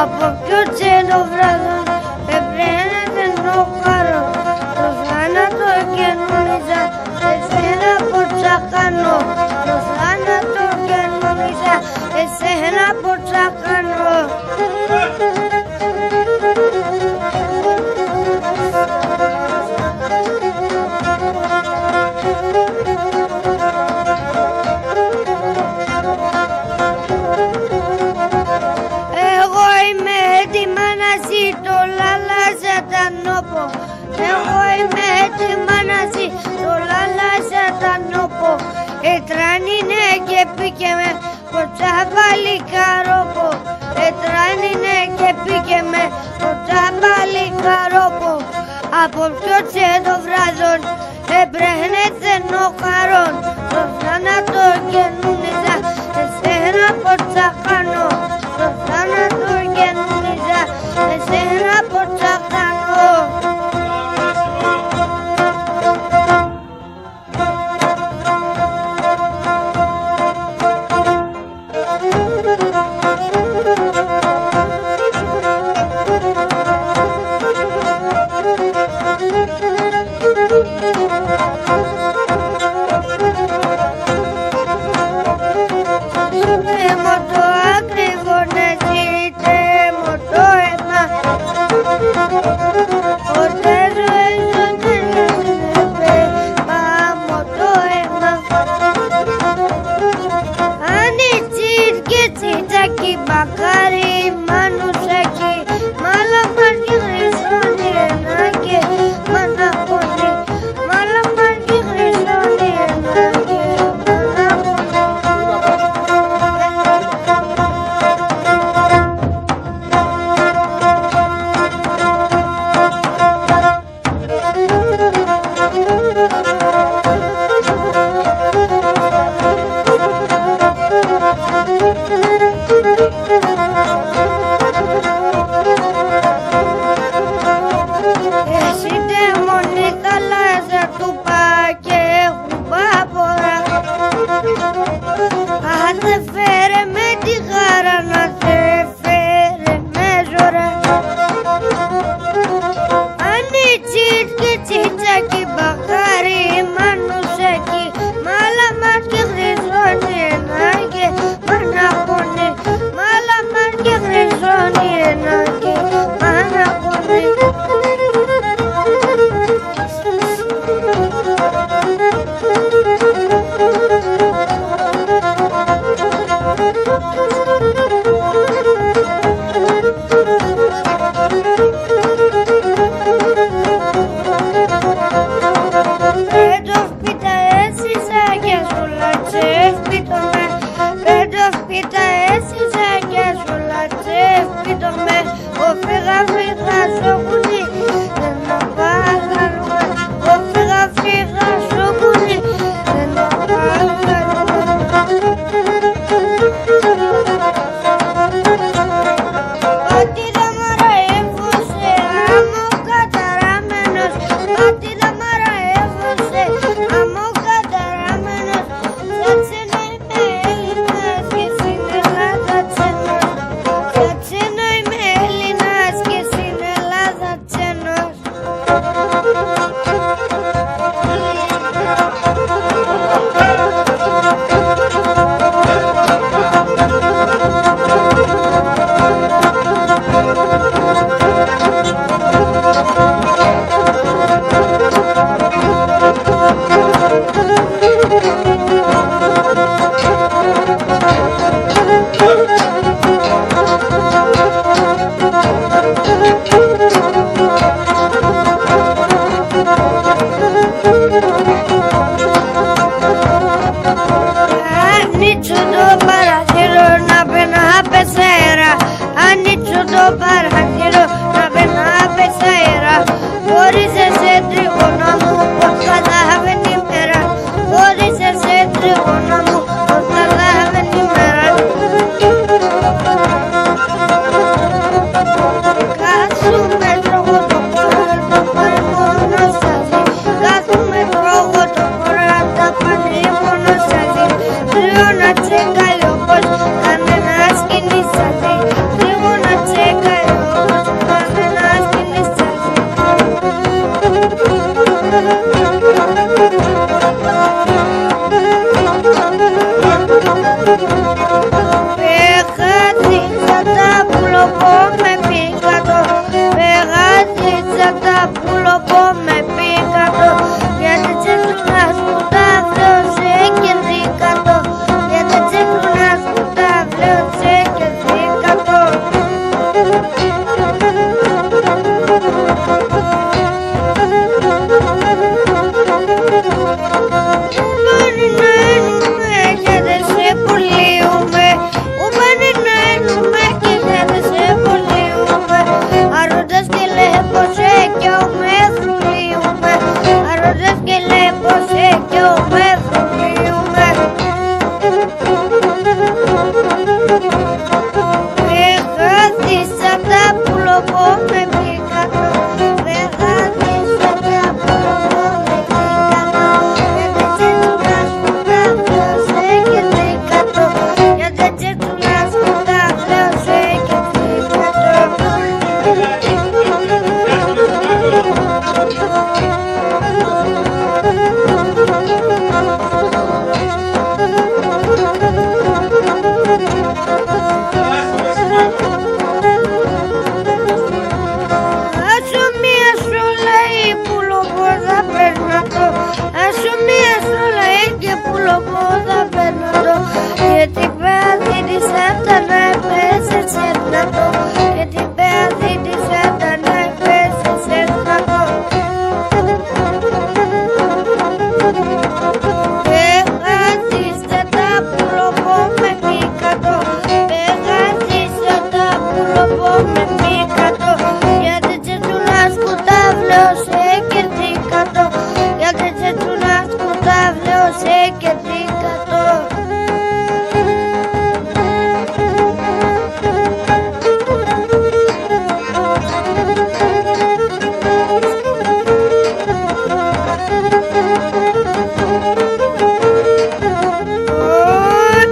Από πιο τσέλο βράδο επραίνεται νοκάρο, το θάνατο καινούριζα, εσένα ποτσακάνω, το θάνατο καινούριζα, εσένα ποτσακάνω. Εγώ είμαι έτοιμα να ζει, το λάλασα τα νόπο. Ετράνινε και πήκε με ποτσάπαλι καρόπο. Ετράνινε και πήκε με ποτσάπαλι καρόπο. Από πιο τσέντο βράδων επραίνεται νοκαρόν, το θάνατο καινούριζα, εσένα ποτσακάνω, το θάνατο καινούριζα, εσένα ποτσακάνω. κρύο να τσεκάει όπως κανένας κινησάζει. Κρύο να τσεκάει όπως κανένας κινησάζει. Πεγάτησα τα πουλοπό με πίκατο. Πεγάτησα τα πουλοπό με πίκατο. Γιατί τσεφλουνάς που τα βλώσε και δίκατο. Γιατί τσεφλουνάς που τα βλώσε και δίκατο. Πάνε να ένουμε και δεν σε πουλίουμε. Πάνε να ένουμε και δεν σε πουλίουμε. Αρρώντας και λέπωσε κι με φρουλίουμε. Αρρώντας και λέπωσε κι με φρουλίουμε. Πεγάτησα τα πουλοπό με πίκατο. Πεγάτησα τα πουλοπό με πίκατο. Γιατί τσεφλουνάς που τα βλώσε και δίκατο. Γιατί τσεφλουνάς που τα βλώσε και δίκατο. Άσο μία σου λέει πουλοπόδα περνατό. Άσο μία σου λέει και πουλοπόδα περνατό. Γιατί πέαθη της αυτά να έπεσε σε δυνατό. Γιατί πέαθη της αυτά να έπεσε σε δυνατό. Πεγάτησα τα πουλοπό με πίκατο. Πεγάτησα τα πουλοπό με πίκατο. Γιατί τσεφλουνάς που τα βλώσε και δίκατο. Γιατί τσεφλουνάς που τα βλώσε και δίκατο.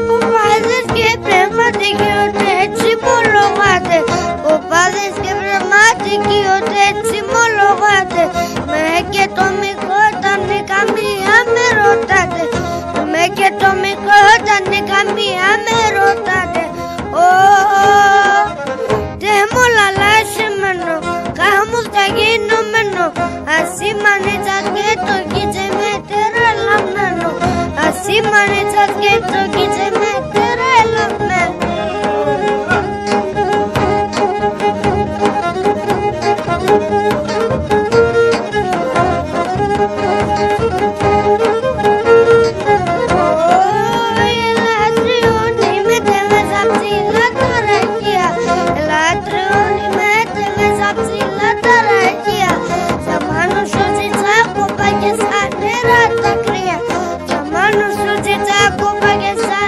Ποπάδες και πνευματικοί ότι έτσι μολογάτε. Ποπάδες και πνευματικοί ότι έτσι μολογάτε. Με και το μικρό τα νικά μία με ρωτάτε. Με και το μικρό τα νικά μία με ρωτάτε. Δεν μου λαλάς εμένα, κάμου θα γίνω μένω. Ασύ μανίτσας και το κίτσε με τερελαμένο. Ασύ μανίτσας και το κίτσε με τερελαμένο. Ελατριώνει με μέσα ψηλά τα ραχεία. Ελατριώνει με μέσα ψηλά τα ραχεία. Σαν πάνω σου τσιτσάκοπα και σαν νερά τα κρύα. Σαν πάνω σου τσιτσάκοπα και σαν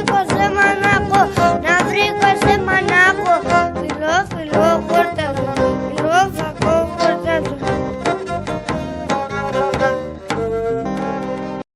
πως